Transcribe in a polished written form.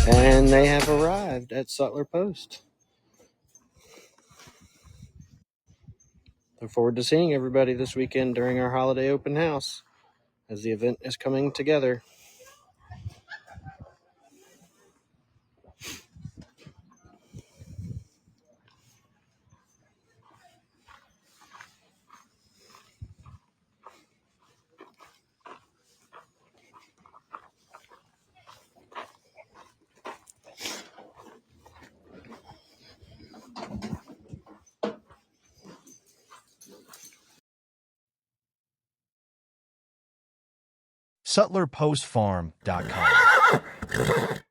And they have arrived at Suttler Post. Look forward to seeing everybody this weekend during our holiday open house as the event is coming together. SuttlerPostFarm.com